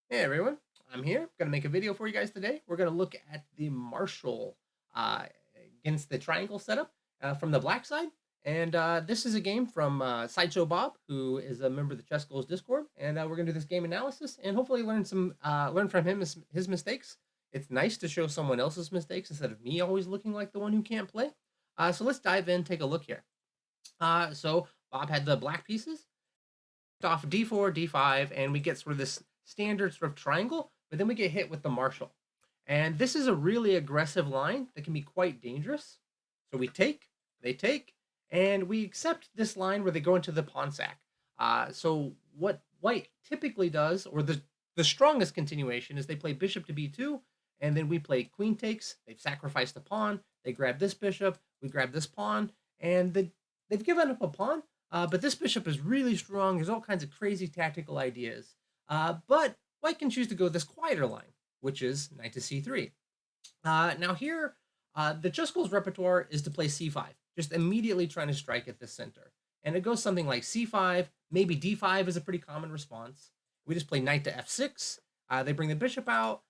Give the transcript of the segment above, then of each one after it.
Hey everyone, I'm here. Going to make a video for you guys today. We're going to look at the Marshall uh, against the triangle setup from the black side. And this is a game from Sideshow Bob, who is a member of the Chess Goals Discord. And we're going to do this game analysis and hopefully learn from him his mistakes. It's nice to show someone else's mistakes instead of me always looking like the one who can't play. So let's dive in, take a look here. So Bob had the black pieces off d4, d5, and we get sort of this standard sort of triangle, but then we get hit with the Marshall. And this is a really aggressive line that can be quite dangerous. So we take, they take, and we accept this line where they go into the pawn sack. So what white typically does, or the strongest continuation, is they play bishop to b2, and then we play queen takes. They've sacrificed a pawn. They grab this bishop. We grab this pawn, and they've given up a pawn, but this bishop is really strong. There's all kinds of crazy tactical ideas. But white can choose to go this quieter line, which is knight to c3. Now here, the ChessGoals repertoire is to play c5, just immediately trying to strike at the center. And it goes something like c5, maybe d5 is a pretty common response. We just play knight to f6. They bring the bishop out.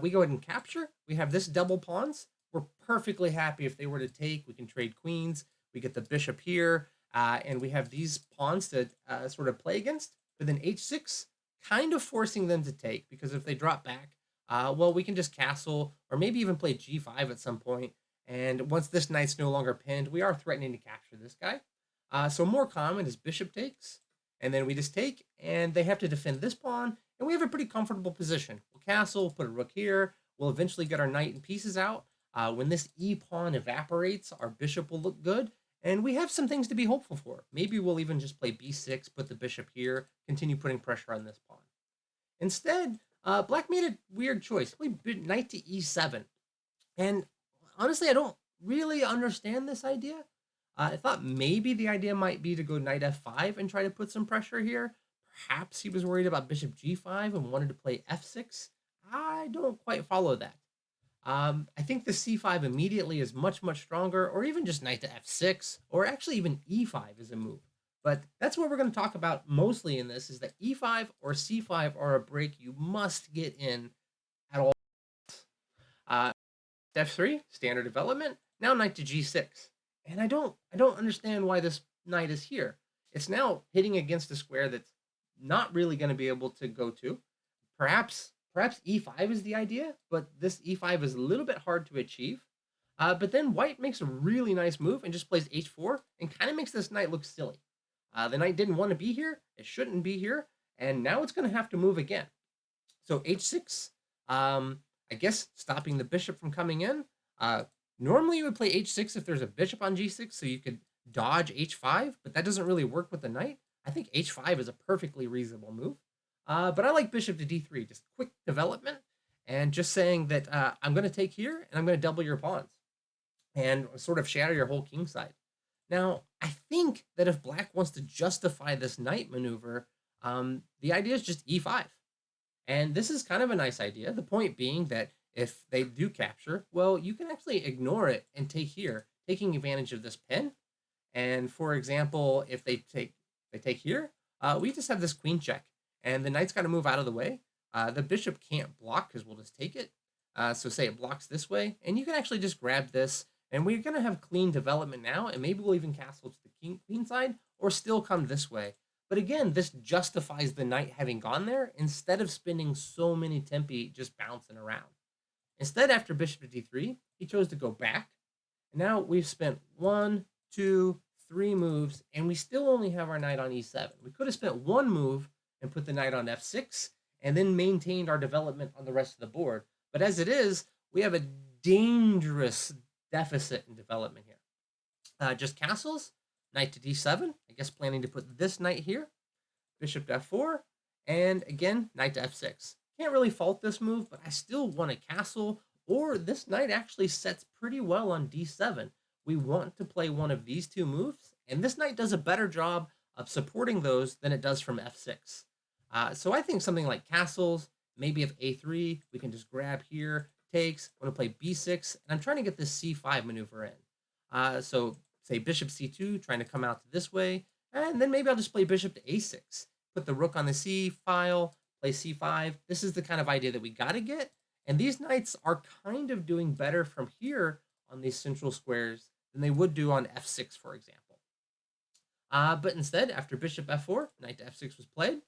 We go ahead and capture. We have this double pawns. We're perfectly happy if they were to take. We can trade queens. We get the bishop here. And we have these pawns to sort of play against. But then h6, kind of forcing them to take, because if they drop back, well, we can just castle or maybe even play g5 at some point. And once this knight's no longer pinned, we are threatening to capture this guy. So more common is bishop takes, and then we just take, and they have to defend this pawn, and we have a pretty comfortable position. We'll castle, we'll put a rook here. We'll eventually get our knight and pieces out. When this e pawn evaporates, our bishop will look good, and we have some things to be hopeful for. Maybe we'll even just play b6, put the bishop here, continue putting pressure on this pawn. Instead, black made a weird choice. He played knight to e7. And honestly, I don't really understand this idea. I thought maybe the idea might be to go knight f5 and try to put some pressure here. Perhaps he was worried about bishop g5 and wanted to play f6. I don't quite follow that. I think the c5 immediately is much, much stronger, or even just knight to f6, or actually even e5 is a move. But that's what we're going to talk about mostly in this, is that e5 or c5 are a break you must get in at all. Uh, f3, standard development. Now knight to g6. And I don't understand why this knight is here. It's now hitting against a square that's not really going to be able to go to. Perhaps e5 is the idea, but this e5 is a little bit hard to achieve. But then white makes a really nice move and just plays h4 and kind of makes this knight look silly. The knight didn't want to be here. It shouldn't be here. And now it's going to have to move again. So h6, I guess stopping the bishop from coming in. Normally you would play h6 if there's a bishop on g6, so you could dodge h5, but that doesn't really work with the knight. I think h5 is a perfectly reasonable move. But I like bishop to d3, just quick development, and just saying that I'm going to take here, and I'm going to double your pawns, and sort of shatter your whole king side. Now, I think that if black wants to justify this knight maneuver, the idea is just e5. And this is kind of a nice idea. The point being that if they do capture, well, you can actually ignore it and take here, taking advantage of this pin. And for example, if they take here, we just have this queen check, and the knight's got to move out of the way. The bishop can't block because we'll just take it. So say it blocks this way, and you can actually just grab this, and we're going to have clean development now, and maybe we'll even castle to the queen side, or still come this way. But again, this justifies the knight having gone there instead of spending so many tempi just bouncing around. Instead, after bishop to d3, he chose to go back. And now we've spent 1, 2, 3 moves, and we still only have our knight on e7. We could have spent one move and put the knight on f6, and then maintained our development on the rest of the board. But as it is, we have a dangerous deficit in development here. Just castles, knight to d7, I guess planning to put this knight here, bishop to f4, and again, knight to f6. Can't really fault this move, but I still want a castle, or this knight actually sets pretty well on d7. We want to play one of these two moves, and this knight does a better job of supporting those than it does from f6. So I think something like castles, maybe if a3, we can just grab here, takes, I want to play b6, and I'm trying to get this c5 maneuver in. So say bishop c2, trying to come out this way, and then maybe I'll just play bishop to a6, put the rook on the c file, play c5. This is the kind of idea that we got to get. And these knights are kind of doing better from here on these central squares than they would do on f6, for example. But instead, after bishop f4, knight to f6 was played.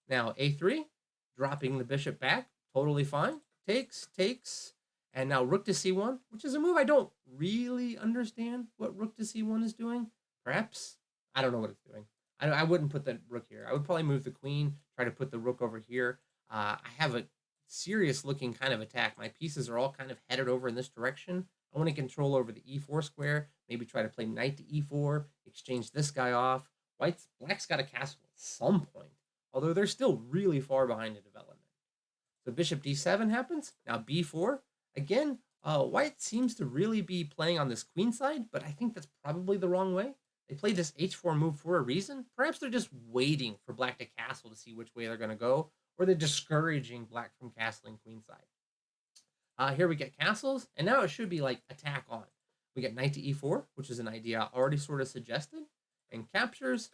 Now a3, dropping the bishop back, totally fine. Takes, and now rook to c1, which is a move I don't really understand what rook to c1 is doing. Perhaps, I don't know what it's doing. I wouldn't put the rook here. I would probably move the queen, try to put the rook over here. I have a serious looking kind of attack. My pieces are all kind of headed over in this direction. I want to control over the e4 square, maybe try to play knight to e4, exchange this guy off. Black's got a castle at some point, although they're still really far behind in development. So bishop d7 happens. Now b4. Again, white seems to really be playing on this queen side, but I think that's probably the wrong way. They played this h4 move for a reason. Perhaps they're just waiting for black to castle to see which way they're going to go, or they're discouraging black from castling queenside. Here we get castles, and now it should be like attack on. We get knight to e4, which is an idea already sort of suggested, and captures,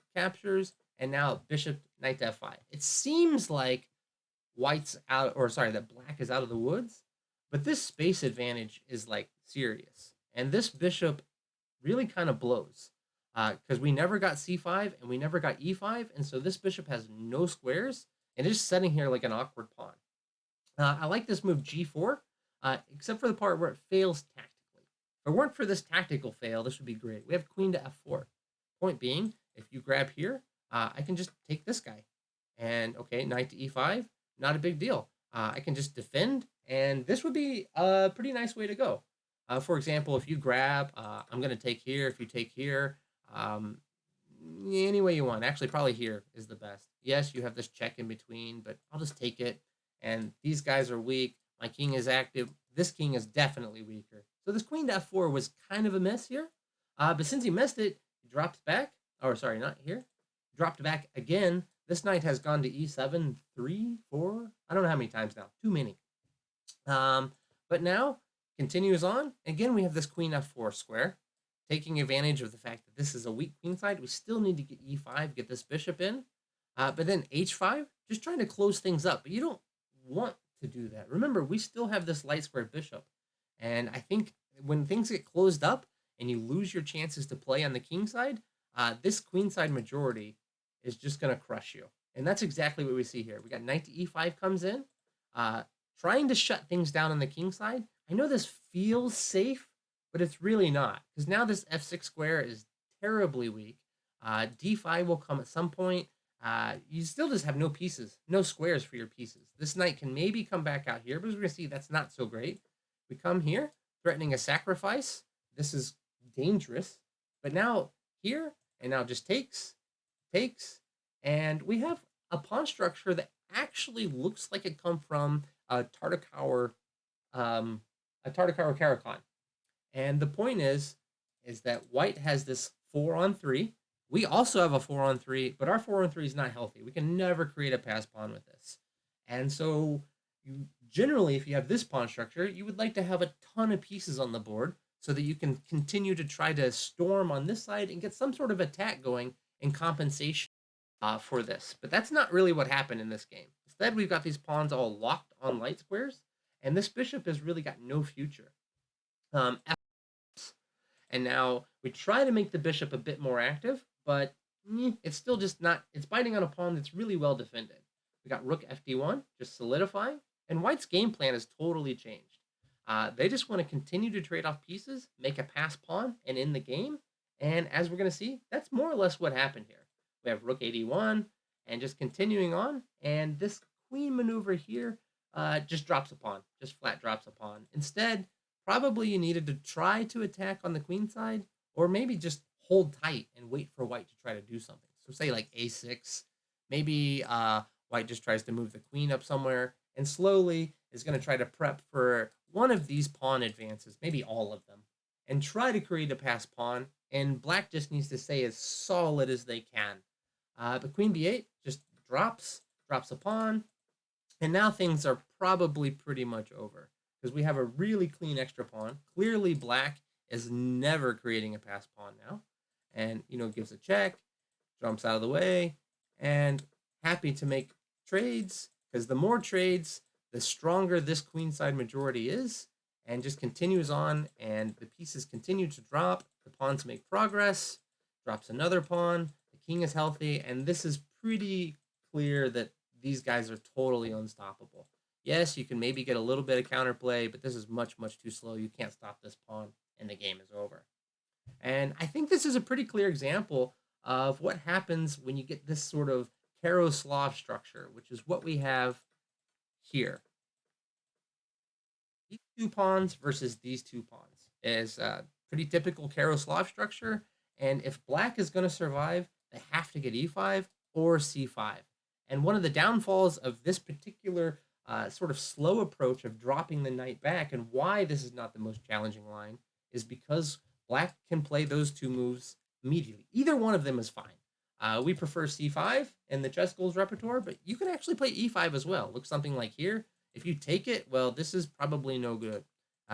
and now bishop knight to f5. It seems like that black is out of the woods, but this space advantage is like serious, and this bishop really kind of blows because we never got c5 and we never got e5, and so this bishop has no squares and it's just sitting here like an awkward pawn. I like this move g4, except for the part where it fails tactically. If it weren't for this tactical fail, this would be great. We have queen to f4. Point being, if you grab here, I can just take this guy, and okay, knight to e5. Not a big deal. I can just defend, and this would be a pretty nice way to go. For example, if you grab, I'm going to take here. If you take here, any way you want. Actually, probably here is the best. Yes, you have this check in between, but I'll just take it. And these guys are weak. My king is active. This king is definitely weaker. So this queen to f4 was kind of a miss here. But since he missed it, he drops back. Or sorry, not here. Dropped back again. This knight has gone to e7 3, 4. I don't know how many times now. Too many. But now continues on. Again, we have this queen f4 square, taking advantage of the fact that this is a weak queen side. We still need to get e5, get this bishop in. But then h5, just trying to close things up. But you don't want to do that. Remember, we still have this light square bishop. And I think when things get closed up and you lose your chances to play on the king side, this queen side majority is just going to crush you. And that's exactly what we see here. We got knight to e5 comes in, trying to shut things down on the king side. I know this feels safe, but it's really not, because now this f6 square is terribly weak. D5 will come at some point. You still just have no pieces, no squares for your pieces. This knight can maybe come back out here, but as we're going to see, that's not so great. We come here, threatening a sacrifice. This is dangerous. But now here, and now just takes, and we have a pawn structure that actually looks like it come from a Tartakower Caracal. And the point is that white has this 4-on-3. We also have a 4-on-3, but our 4-on-3 is not healthy. We can never create a pass pawn with this. And so generally, if you have this pawn structure, you would like to have a ton of pieces on the board so that you can continue to try to storm on this side and get some sort of attack going in compensation for this. But that's not really what happened in this game. Instead, we've got these pawns all locked on light squares, and this bishop has really got no future. And now we try to make the bishop a bit more active, but it's still just not, it's biting on a pawn that's really well defended. We got rook fd1, just solidifying, and white's game plan has totally changed. They just want to continue to trade off pieces, make a pass pawn, and end the game. And as we're going to see, that's more or less what happened here. We have rook 81, and just continuing on, and this queen maneuver here just drops a pawn, just flat drops a pawn. Instead, probably you needed to try to attack on the queen side, or maybe just hold tight and wait for white to try to do something. So say like a6, maybe white just tries to move the queen up somewhere, and slowly is going to try to prep for one of these pawn advances, maybe all of them, and try to create a pass pawn, and black just needs to stay as solid as they can. But queen b8 just drops a pawn, and now things are probably pretty much over, because we have a really clean extra pawn. Clearly black is never creating a pass pawn now, and gives a check, jumps out of the way, and happy to make trades, because the more trades, the stronger this queenside majority is, and just continues on, and the pieces continue to drop. The pawns make progress, drops another pawn, the king is healthy, and this is pretty clear that these guys are totally unstoppable. Yes, you can maybe get a little bit of counterplay, but this is much, much too slow. You can't stop this pawn, and the game is over. And I think this is a pretty clear example of what happens when you get this sort of Karo-Slav structure, which is what we have here. These two pawns versus these two pawns is a pretty typical Karo-Slav structure. And if black is going to survive, they have to get e5 or c5. And one of the downfalls of this particular sort of slow approach of dropping the knight back, and why this is not the most challenging line, is because black can play those two moves immediately. Either one of them is fine. We prefer c5 in the ChessGoals repertoire, but you can actually play e5 as well. Look something like here. If you take it, well, this is probably no good.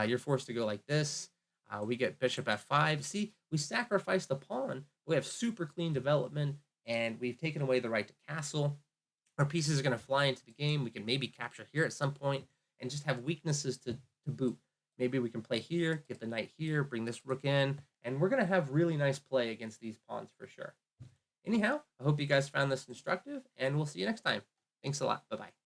You're forced to go like this. We get bishop f5. See, we sacrifice the pawn. We have super clean development, and we've taken away the right to castle. Our pieces are going to fly into the game. We can maybe capture here at some point and just have weaknesses to boot. Maybe we can play here, get the knight here, bring this rook in, and we're going to have really nice play against these pawns for sure. Anyhow, I hope you guys found this instructive, and we'll see you next time. Thanks a lot. Bye-bye.